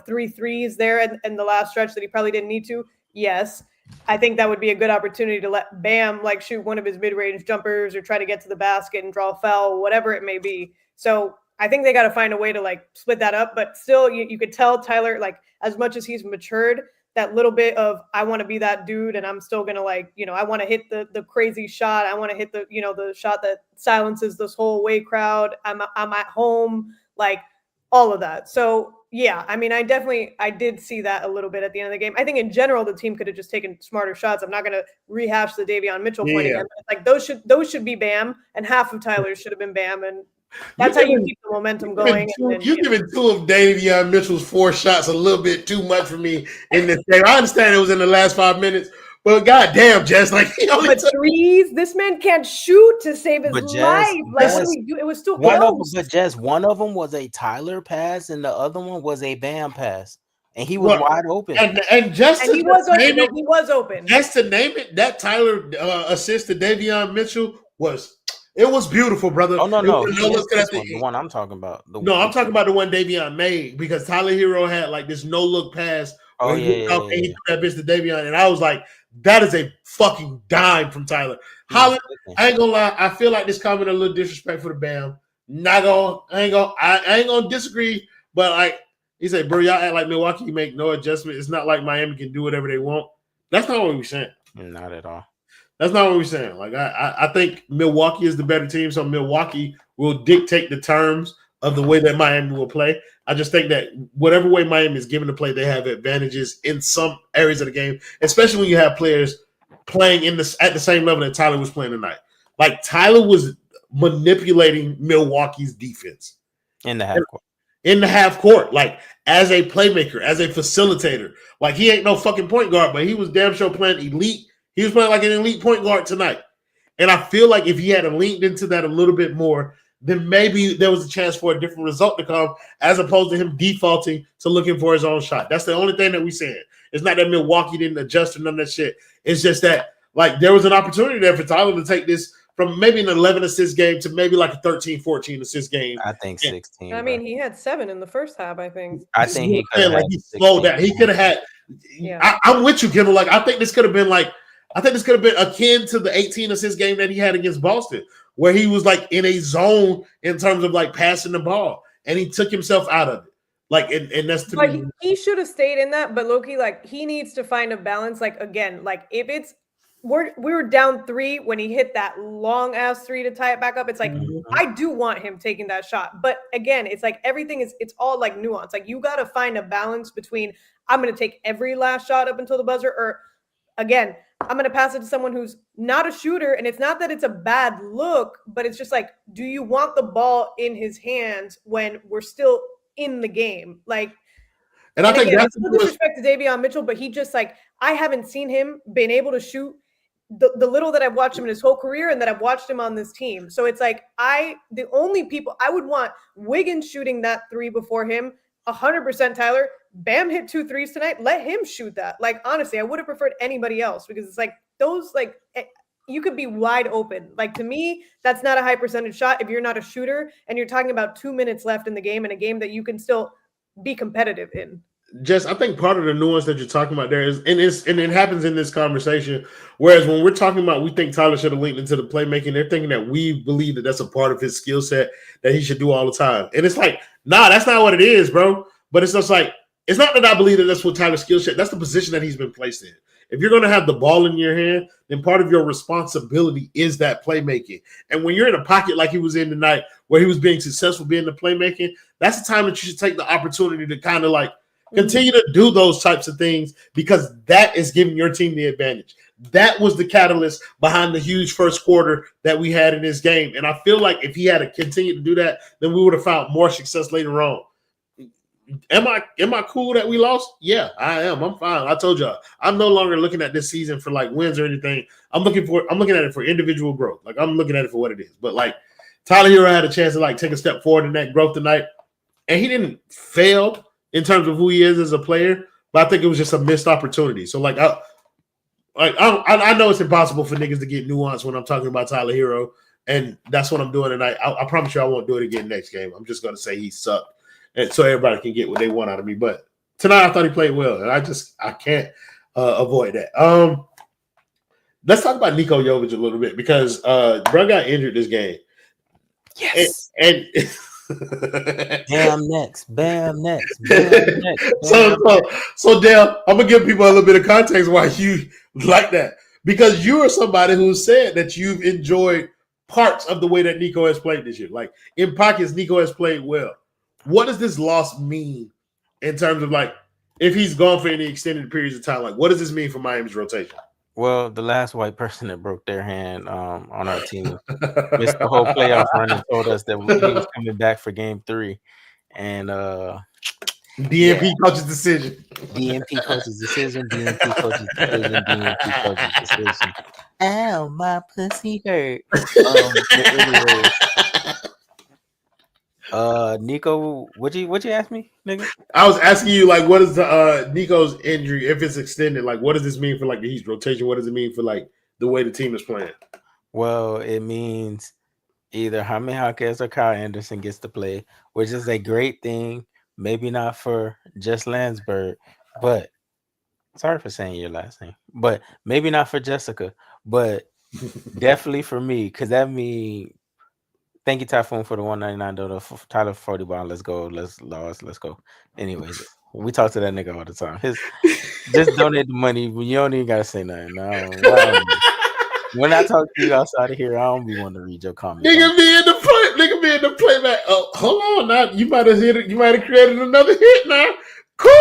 3 threes there in the last stretch that he probably didn't need to? Yes. I think that would be a good opportunity to let Bam like shoot one of his mid-range jumpers or try to get to the basket and draw a foul, whatever it may be. So I think they got to find a way to like split that up. But still, you could tell Tyler, like as much as he's matured, that little bit of I want to be that dude, and I'm still gonna like I want to hit the crazy shot. I want to hit the the shot that silences this whole away crowd. I'm at home, like all of that. So. Yeah, I mean, I did see that a little bit at the end of the game. I think in general, the team could have just taken smarter shots. I'm not going to rehash the Davion Mitchell point again. Like those should be Bam, and half of Tyler's should have been Bam, and that's how you keep the momentum going. You're giving two of Davion Mitchell's 4 shots a little bit too much for me in this game. I understand it was in the last 5 minutes, but goddamn, Jess, like he only took threes. This man can't shoot to save his life. Like what do we do? It was still close. But Jess, one of them was a Tyler pass, and the other one was a Bam pass, and he was wide open. And just and he was open. No, he was open. Just to name it, that Tyler assist to Davion Mitchell was beautiful, brother. Oh no, the one I'm talking about. I'm talking about the one Davion made, because Tyler Herro had like this no look pass. Oh and he threw that bitch to Davion, and I was like, that is a fucking dime from Tyler. Holland, I ain't gonna lie, I feel like this comment a little disrespectful to Bam. I ain't gonna disagree, but like he said, bro, y'all act like Milwaukee make no adjustment. It's not like Miami can do whatever they want. That's not what we're saying. Not at all. That's not what we're saying. Like I think Milwaukee is the better team, so Milwaukee will dictate the terms of the way that Miami will play. I just think that whatever way Miami is given to play, they have advantages in some areas of the game, especially when you have players playing at the same level that Tyler was playing tonight. Like Tyler was manipulating Milwaukee's defense in the half court. In the half court, like as a playmaker, as a facilitator. Like he ain't no fucking point guard, but he was damn sure playing elite. He was playing like an elite point guard tonight. And I feel like if he had leaned into that a little bit more, then maybe there was a chance for a different result to come, as opposed to him defaulting to looking for his own shot. That's the only thing that we're saying. It's not that Milwaukee didn't adjust or none of that shit. It's just that like there was an opportunity there for Tyler to take this from maybe an 11 assist game to maybe like a 13, 14 assist game. I think 16. I mean, he had 7 in the first half, I think. I think he could have like he slowed down. He could have had I'm with you, Kendall. Like I think this could have been akin to the 18 assist game that he had against Boston, where he was like in a zone in terms of like passing the ball, and he took himself out of it. Like, and that's to me. He should have stayed in that, but Loki, like he needs to find a balance. Like again, like if it's we were down 3 when he hit that long ass 3 to tie it back up. It's like I do want him taking that shot, but again, it's like everything it's all like nuance. Like you got to find a balance between I'm going to take every last shot up until the buzzer, or again, I'm going to pass it to someone who's not a shooter. And it's not that it's a bad look, but it's just like, do you want the ball in his hands when we're still in the game? Like, and I think again, that's no disrespect to Davion Mitchell, but he just like, I haven't seen him been able to shoot the little that I've watched him in his whole career and that I've watched him on this team. So it's like, the only people I would want Wiggins shooting that 3 before him, 100% Tyler. Bam hit 2 threes tonight. Let him shoot that. Like, honestly, I would have preferred anybody else because it's like those, like, you could be wide open. Like, to me, that's not a high percentage shot if you're not a shooter and you're talking about 2 minutes left in the game, in a game that you can still be competitive in. Jess, I think part of the nuance that you're talking about there is, and it happens in this conversation. Whereas when we're talking about, we think Tyler should have linked into the playmaking, they're thinking that we believe that that's a part of his skill set that he should do all the time. And it's like, nah, that's not what it is, bro. But it's just like, it's not that I believe that that's what Tyler's skill set. That's the position that he's been placed in. If you're going to have the ball in your hand, then part of your responsibility is that playmaking. And when you're in a pocket like he was in tonight, where he was being successful being the playmaking, that's the time that you should take the opportunity to kind of like continue to do those types of things, because that is giving your team the advantage. That was the catalyst behind the huge first quarter that we had in this game. And I feel like if he had to continue to do that, then we would have found more success later on. Am I cool that we lost? Yeah, I am. I'm fine. I told y'all, I'm no longer looking at this season for like wins or anything. I'm looking at it for individual growth. Like, I'm looking at it for what it is. But like, Tyler Herro had a chance to like take a step forward in that growth tonight, and he didn't fail in terms of who he is as a player, but I think it was just a missed opportunity. So like, I know it's impossible for niggas to get nuance when I'm talking about Tyler Herro, and that's what I'm doing tonight. I promise you I won't do it again next game. I'm just going to say he sucked, and so everybody can get what they want out of me. But tonight I thought he played well, and I can't avoid that. Let's talk about Nikola Jovic a little bit, because bro got injured this game. Yes. And Bam next. Bam next. Bam next. So Dale, I'm gonna give people a little bit of context why you like that, because you are somebody who said that you've enjoyed parts of the way that Nico has played this year. Like, in pockets, Nico has played well. What does this loss mean in terms of like, if he's gone for any extended periods of time? Like, what does this mean for Miami's rotation? Well, the last white person that broke their hand on our team missed the whole playoff run and told us that he was coming back for game 3. And DNP coach's decision. DNP coach's decision. DNP coach's decision. DNP coach's decision. Ow, my pussy hurt. Nico, what you ask me, nigga? I was asking you, like, what is the Nico's injury, if it's extended? Like, what does this mean for like the Heat's rotation? What does it mean for like the way the team is playing? Well, it means either Jaime Jaquez or Kyle Anderson gets to play, which is a great thing. Maybe not for just Landsberg, but sorry for saying your last name, but maybe not for Jessica, but definitely for me, because that means. Thank you, Typhoon, for the $199. Tyler, 40 ball. Let's go. Let's go. Anyways, we talk to that nigga all the time. Just donate the money. You don't even gotta say nothing. No, when I talk to you outside of here, I don't be wanting to read your comments. Nigga be in the playback. Oh, hold on now. You might have hit it. You might have created another hit now. Cool.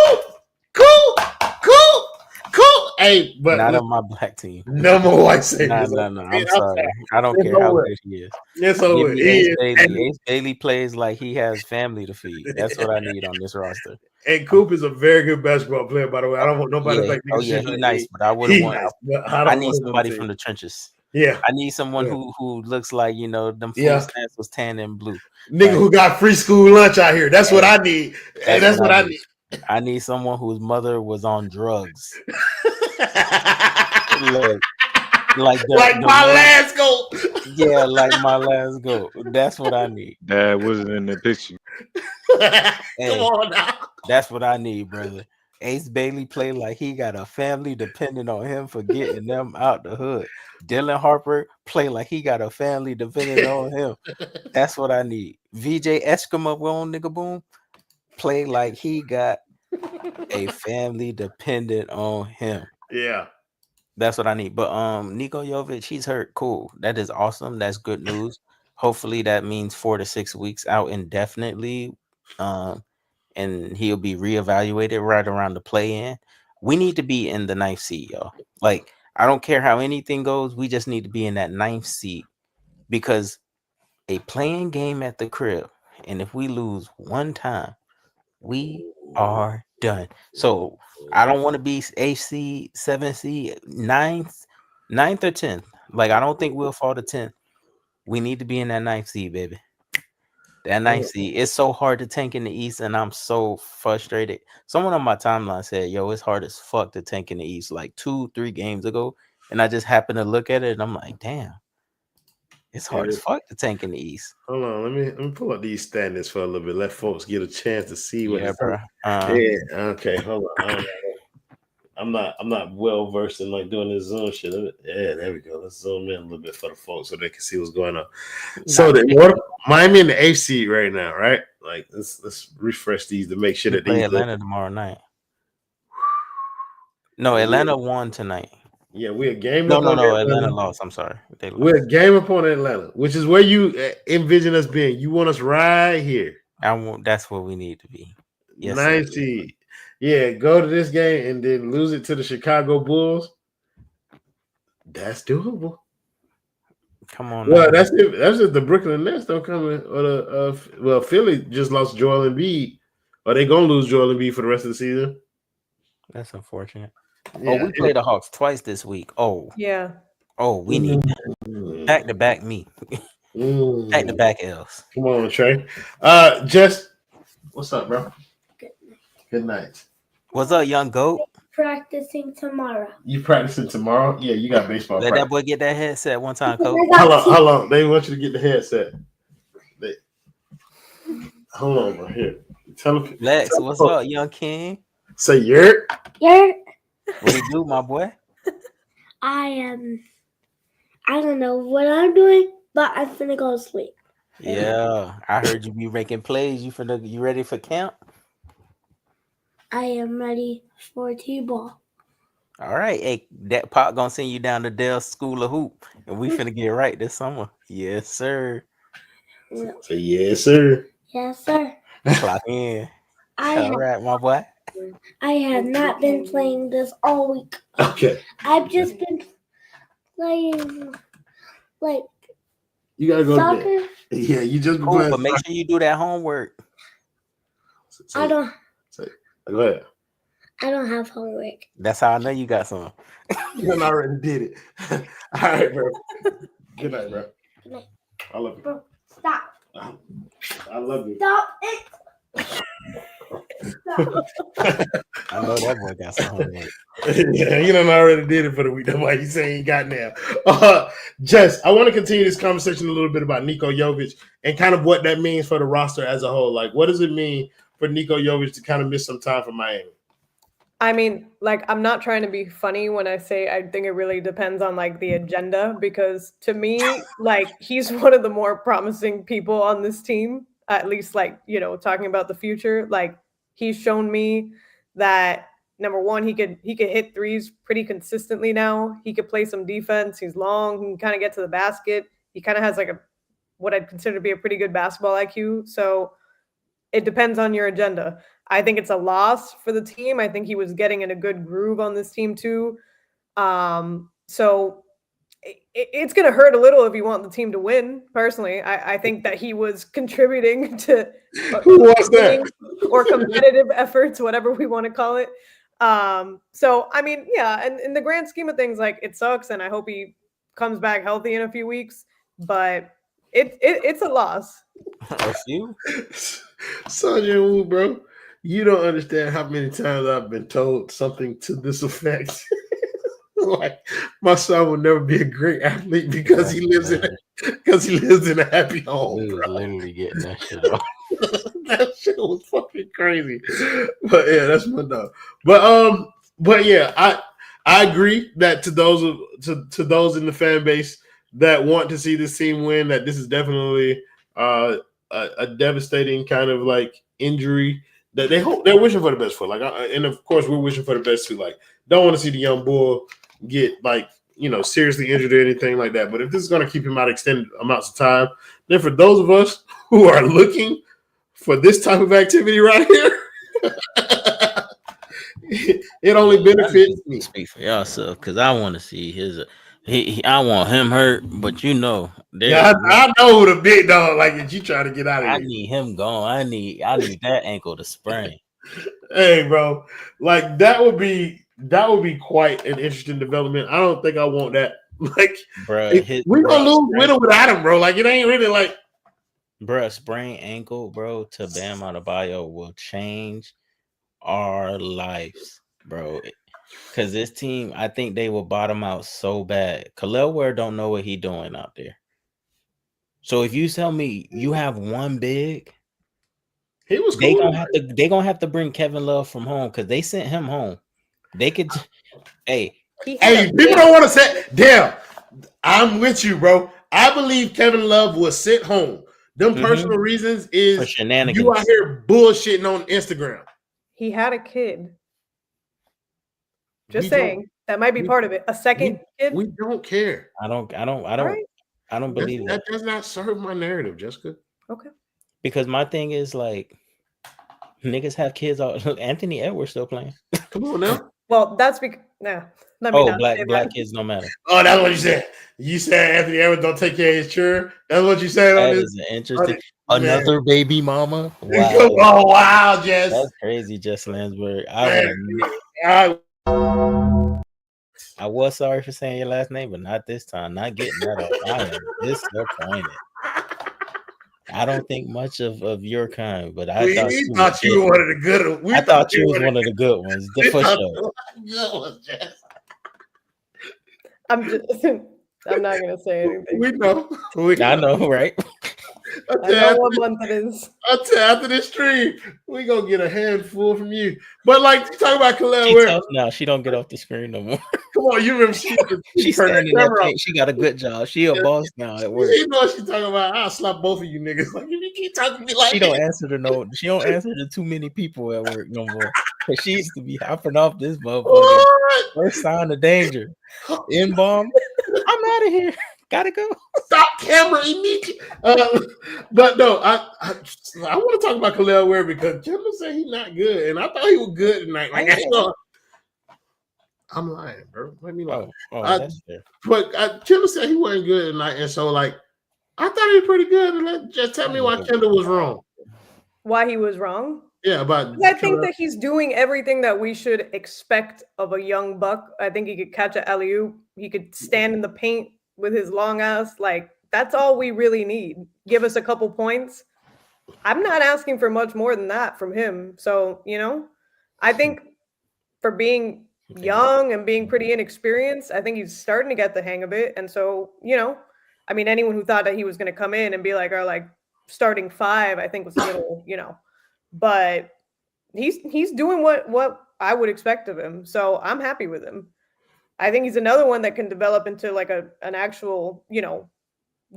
Hey, but not on my black team. No more white savers. No. I'm sorry. I don't care how good he is. It's over. Ace Bailey plays like he has family to feed. That's what I need on this roster. And Coop is a very good basketball player, by the way. I don't want nobody to think he's nice, but I wouldn't want. I need somebody from the trenches. Yeah, I need someone who looks like, them food stamps was tan and blue. Nigga who got free school lunch out here. That's what I need. That's what I need. I need someone whose mother was on drugs. Like my last goal. Yeah, like my last goal. That's what I need. That wasn't in the picture. Come on now. That's what I need, brother. Ace Bailey play like he got a family depending on him for getting them out the hood. Dylan Harper play like he got a family depending on him. That's what I need. VJ Eskimo on nigga boom play like he got a family dependent on him. Yeah. That's what I need. But Niko Jovic, he's hurt. Cool. That is awesome. That's good news. Hopefully that means 4 to 6 weeks out indefinitely. And he'll be reevaluated right around the play-in. We need to be in the 9th seed, y'all. Like, I don't care how anything goes. We just need to be in that 9th seed because a playing game at the crib, and if we lose one time, we are done. So I don't want to be 8th seed, 7th seed, 9th or 10th. Like, I don't think we'll fall to 10th. We need to be in that 9th seed, baby. That 9th seed. It's so hard to tank in the East, and I'm so frustrated. Someone on my timeline said, yo, it's hard as fuck to tank in the East like 2-3 games ago. And I just happened to look at it, and I'm like, damn. It's hard as fuck to tank in the East. Hold on, let me pull up these standings for a little bit. Let folks get a chance to see what it's bro. yeah, okay, hold on. I'm not well versed in like doing this Zoom shit. Yeah, there we go. Let's zoom in a little bit for the folks so they can see what's going on. So Miami in the 8th seed right now, right? Like let's refresh these to make sure that play these Atlanta tomorrow night. No, Atlanta won tonight. Yeah, we're a game. No, Atlanta lost. I'm sorry. We're a game upon Atlanta, which is where you envision us being. You want us right here. That's where we need to be. Yes, 9th seed. Yeah, go to this game and then lose it to the Chicago Bulls. That's doable. Come on. Well, that's it. That's just the Brooklyn Nets don't come in. Or Philly just lost Joel Embiid. Are they gonna lose Joel Embiid for the rest of the season? That's unfortunate. Yeah. We played the Hawks twice this week. Yeah. We need back to back me. Back to back L's. Come on, Trey. Jess, what's up, bro? Good night. What's up, young goat? Practicing tomorrow. You practicing tomorrow? Yeah, you got baseball. Let that boy get that headset one time, coach. Hold on. They want you to get the headset. Hold on, bro. Here. Tell him. Lex, what's up, young king? Say yurt. Yurt. What you do, my boy? I don't know what I'm doing, but I'm finna go to sleep. Yeah, I heard you be making plays. You ready for camp? I am ready for T-ball. All right. Hey, that Pop gonna send you down to Dell School of Hoop, and we finna get right this summer. Yes, sir. Say yes, sir. Yes, sir. Clock in. All right, my boy. I have not been playing this all week. Okay. I've just been playing like you gotta go soccer. to bed. Yeah, you just been cool, playing. But make sure you do that homework. Go ahead. I don't have homework. That's how I know you got some. You already did it. All right, bro. Good night, bro. Good night. I love you. Bro, stop. I love you. Stop it. I know that boy got some homework. Yeah, you done already did it for the week. That's why you saying you got now. Jess, I want to continue this conversation a little bit about Niko Jovic and kind of what that means for the roster as a whole. Like, what does it mean for Niko Jovic to kind of miss some time for Miami? I mean, like, I'm not trying to be funny when I say I think it really depends on, like, the agenda, because to me, like, he's one of the more promising people on this team, at least, like, you know, talking about the future. Like, he's shown me that, number one, he could hit threes pretty consistently now. He could play some defense. He's long. He can kind of get to the basket. He kind of has, like, what I'd consider to be a pretty good basketball IQ. So it depends on your agenda. I think it's a loss for the team. I think he was getting in a good groove on this team too. So it's going to hurt a little if you want the team to win. Personally, I think that he was contributing to who was that or competitive efforts, whatever we want to call it. So I mean, yeah, and in the grand scheme of things, like, it sucks, and I hope he comes back healthy in a few weeks. But it's a loss. A few? Sonya Wu, bro. You don't understand how many times I've been told something to this effect. Like, my son will never be a great athlete because he lives in a happy home. He was literally getting that shit off. That shit was fucking crazy. But yeah, that's my dog. But yeah, I agree that to those in the fan base that want to see this team win, that this is definitely a devastating kind of like injury that they're wishing for the best for. Like, and of course we're wishing for the best too. Like, don't want to see the young bull get like seriously injured or anything like that. But if this is going to keep him out extended amounts of time, then for those of us who are looking for this type of activity right here, it only benefits me. Speak for yourself, because I want to see his. I want him hurt, but Yeah, I know who the big dog like is. You trying to get out of I here? need him gone. I need that ankle to sprain. Hey, bro, like that would be quite an interesting development. I don't think I want that. Like, Bro, we're gonna lose with or without him, bro. Like, it ain't really like, bro, sprained ankle, bro, to Bam Adebayo will change our lives, bro. Because this team, I think they will bottom out so bad. Khalil Ware don't know what he doing out there. So if you tell me you have one big, he was they cool. gonna have to bring Kevin Love from home because they sent him home. They could, hey, people don't want to say, damn. I'm with you, bro. I believe Kevin Love was sent home. Them personal reasons is for shenanigans. You out here bullshitting on Instagram. He had a kid. Just saying that might be part of it. A second kid. We don't care. I don't believe that does not serve my narrative, Jessica. Okay. Because my thing is like niggas have kids. Anthony Edwards still playing. Come on now. Well, that's because black kids no matter. Oh, that's what you said. You said Anthony Edwards don't take care of his children. That's what you said on this. Is interesting. Another baby mama. Wow. Oh wow, Jess. That's crazy, Jess Landsberg. I was sorry for saying your last name, but not this time. Not getting that off. I am disappointed. I don't think much of your kind, but I thought you were one of the good ones. I thought you was one of the good ones, for sure. I'm not gonna say anything. We know. I know, right? I know what month it is. I'll tell after this stream, we gonna get a handful from you. But like you talk about Khalil Ware. Now she don't get off the screen no more. Come on, you remember she's standing in that paint. She got a good job. She a boss now at work. You know what she talking about? I'll slap both of you niggas. Like if you keep talking to me like she don't answer to too many people at work no more. Cause she used to be hopping off this motherfucker. First sign of danger. In-bomb. I'm out of here. Gotta go. Stop camera immediately. But no, I want to talk about Khalil Ware because Kendall said he's not good, and I thought he was good tonight. Like I'm lying, bro. Let me lie. That's fair. But Kendall said he wasn't good tonight, and so like I thought he was pretty good. And just tell me why Kendall was wrong. Why he was wrong? Yeah, but I think that he's doing everything that we should expect of a young buck. I think he could catch an alley-oop. He could stand in the paint with his long ass. Like, that's all we really need. Give us a couple points. I'm not asking for much more than that from him. So, I think for being young and being pretty inexperienced, I think he's starting to get the hang of it. And so, anyone who thought that he was going to come in and be like, starting five, I think was a little, but he's doing what I would expect of him. So I'm happy with him. I think he's another one that can develop into like an actual,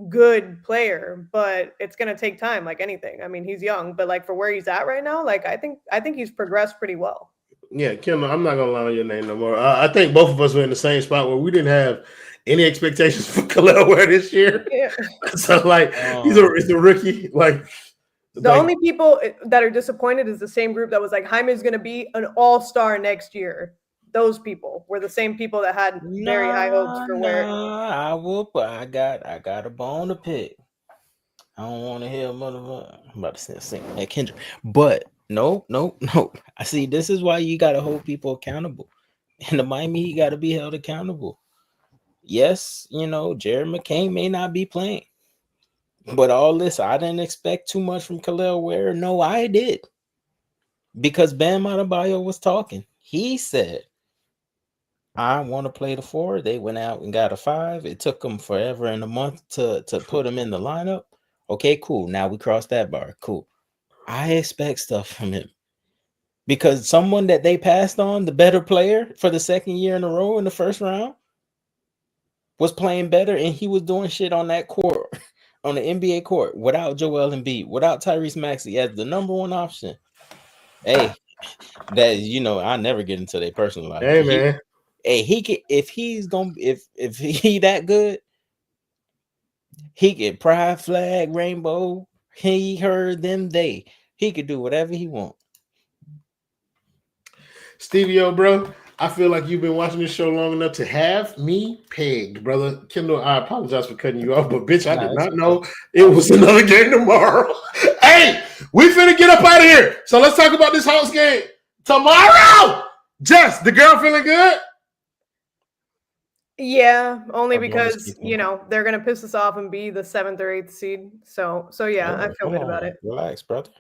good player, but it's going to take time like anything. I mean, he's young, but like for where he's at right now, like I think he's progressed pretty well. Yeah, Kim, I'm not going to lie on your name no more. I think both of us were in the same spot where we didn't have any expectations for Khalil Ware this year. Yeah. So like he's a rookie. Like the only people that are disappointed is the same group that was like Jaime is going to be an all-star next year. Those people were the same people that had very high hopes for Ware. I will, but I got a bone to pick. I don't want to hear motherfucker. I'm about to sing that Kendrick, but no. I see. This is why you got to hold people accountable. In the Miami, you got to be held accountable. Yes, Jared McCain may not be playing, but all this, I didn't expect too much from Khalil Ware. No, I did, because Bam Adebayo was talking. He said, I want to play the 4. They went out and got a 5. It took them forever and a month to put him in the lineup. Okay, cool. Now we crossed that bar. Cool. I expect stuff from him because someone that they passed on, the better player for the second year in a row in the first round, was playing better, and he was doing shit on that court, on the NBA court, without Joel Embiid, without Tyrese Maxey as the number one option. Hey, that I never get into their personal life. Hey man, Hey, he can if he that good, he get pride flag, rainbow. He heard them they. He could do whatever he want. Stevie O, bro, I feel like you've been watching this show long enough to have me pegged, brother. Kendall, I apologize for cutting you off, but bitch, I did not know it was another game tomorrow. Hey, we finna get up out of here. So let's talk about this house game tomorrow. Jess, the girl feeling good? Yeah, only I'm because honest, they're gonna piss us off and be the 7th or 8th seed. So yeah, I feel good about it. Relax, brother.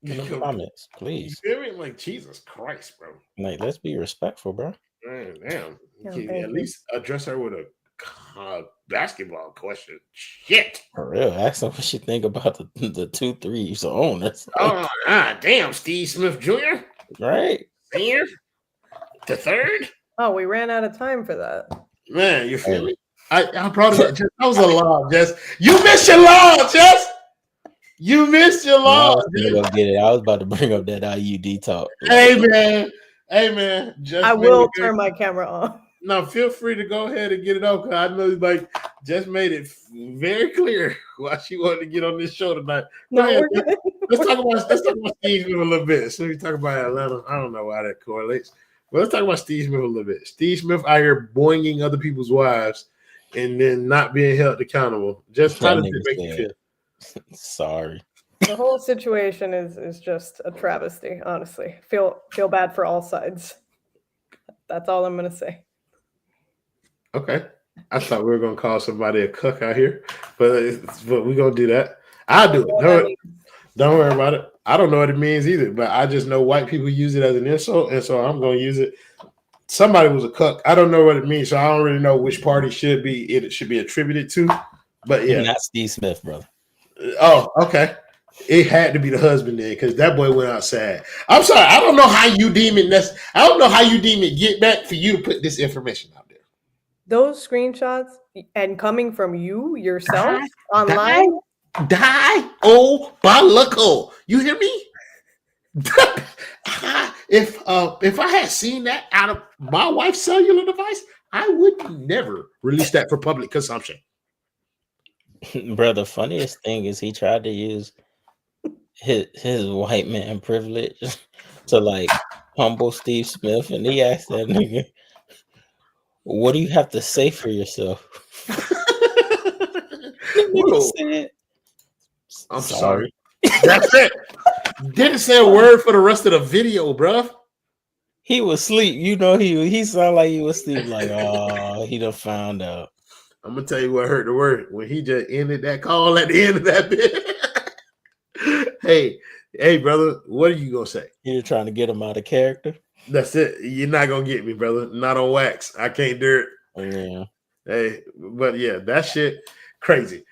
No comments, You please. feel me? Like, Jesus Christ, bro. Like, let's be respectful, bro. Man, damn. No, You can thank at you. least address her with a basketball question. Shit. For real, ask them what you think about the 2 3s on. That's like, Damn, Steve Smith Jr. right. Senior? The third? Oh, we ran out of time for that. Man, you feel me? I'm proud of that. Jess. That was a lob, Jess. You missed your lob, Jess. You missed your I lob. was gonna go get it. I was about to bring up that IUD talk. Hey, man. Just I will turn my camera off. No, feel free to go ahead and get it off. I know, like, just made it very clear why she wanted to get on this show tonight. No, Go ahead, we're good. let's talk about Steve Smith a little bit. So we talk about Atlanta. I don't know why that correlates, but let's talk about Steve Smith a little bit. Steve Smith out here boinging other people's wives and then not being held accountable. Just how does it make you feel? Sorry. The whole situation is just a travesty, honestly. Feel bad for all sides. That's all I'm gonna say. Okay. I thought we were gonna call somebody a cuck out here, but we're gonna do that. I'll do it. Don't worry about it. I don't know what it means either, but I just know white people use it as an insult, and so I'm gonna use it. Somebody was a cuck. I don't know what it means, so I don't really know which party it should be attributed to. But yeah, Not Steve Smith, brother. Oh, okay. It had to be the husband then, because that boy went outside. I'm sorry, I don't know how you deem it. I don't know how you deem it. Get back for you to put this information out there. Those screenshots and coming from you yourself online. Die, oh, Balako. You hear me? If I had seen that out of my wife's cellular device, I would never release that for public consumption. Bro, the funniest thing is he tried to use his white man privilege to like humble Steve Smith, and he asked that nigga, "What do you have to say for yourself?" I'm sorry. That's it. Didn't say a word for the rest of the video, bruh. He was asleep. You know, he sounded like he was asleep. Like, oh, he done found out. I'm gonna tell you what hurt the word when he just ended that call at the end of that bit. hey, brother, what are you gonna say? You're trying to get him out of character. That's it. You're not gonna get me, brother. Not on wax. I can't do it. Yeah. Hey, but yeah, that shit crazy.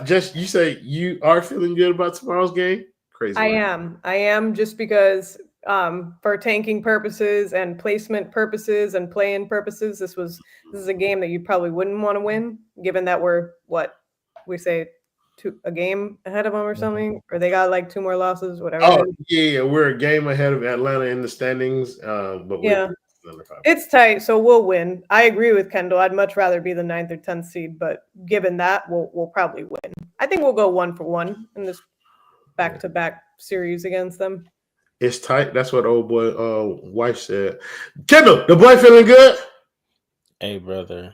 Just you say you are feeling good about tomorrow's game? Crazy. I am just because for tanking purposes and placement purposes and play-in purposes, this is a game that you probably wouldn't want to win, given that we're a game ahead of them or something, or they got like 2 more losses, whatever. Oh yeah, we're a game ahead of Atlanta in the standings, but yeah, it's tight, so we'll win. I agree with Kendall. I'd much rather be the 9th or 10th seed, but given that, we'll probably win. I think we'll go 1-for-1 in this back-to-back series against them. It's tight. That's what old boy wife said. Kendall, the boy feeling good? Hey, brother.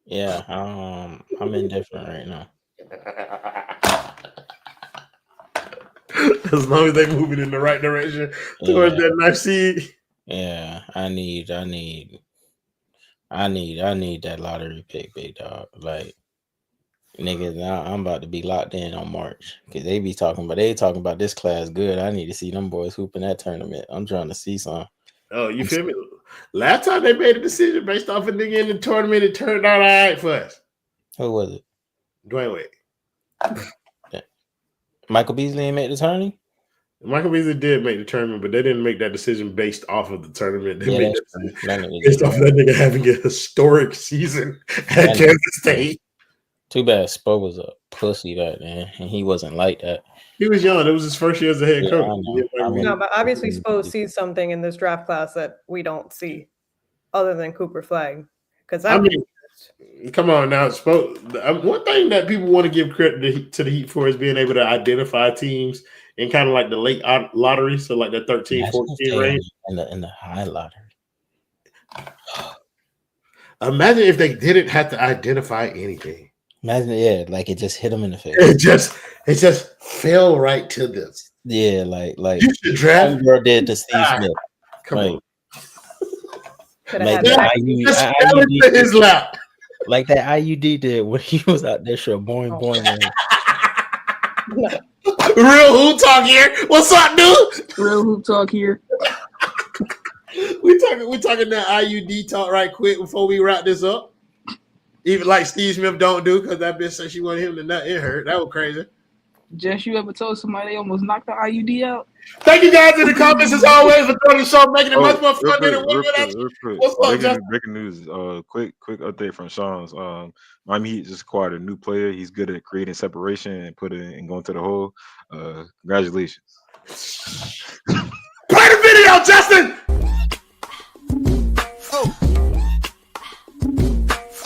Yeah, I'm indifferent right now. As long as they moving in the right direction towards that nice seed. Yeah, I need that lottery pick, big dog. Like, niggas, now I'm about to be locked in on March because they talking about this class good. I need to see them boys hooping that tournament. I'm trying to see some. Oh, you feel me? Last time they made a decision based off a nigga in the tournament, it turned out all right for us. Who was it? Dwayne Wade. Michael Beasley ain't made the tournament? Michael Beasley did make the tournament, but they didn't make that decision based off of the tournament. They made that decision based off of that nigga having a historic season at Kansas State. Too bad Spo was a pussy that man, and he wasn't like that. He was young. It was his first year as a head Yeah, coach. I know. I mean, No, but obviously Spo sees something in this draft class that we don't see, other than Cooper Flag. Because I mean, come on now. One thing that people want to give credit to the Heat for is being able to identify teams in kind of like the late lottery, so like the 13, imagine 14 if they range. in the high lottery. Imagine if they didn't have to identify anything. Imagine, like it just hit them in the face. It just fell right to them. Yeah, like You should draft. Homegirl did to Steve Smith. Come Like, on. could Like have that had Just fell into his lap. like that IUD did when he was out there show boing. Real hoop talk here. What's up, dude? Real hoop talk here. We talking that IUD talk right quick before we wrap this up. Even like Steve Smith don't do because that bitch said she wanted him to nut in her. That was crazy. Jess, you ever told somebody they almost knocked the IUD out? Thank you guys in the comments as always for joining the show, making it much more fun than it would without you. Real quick. What's up, Justin? Breaking news. Quick update from Sean's. Miami Heat just acquired a new player. He's good at creating separation and going to the hole. Congratulations. Play the video, Justin.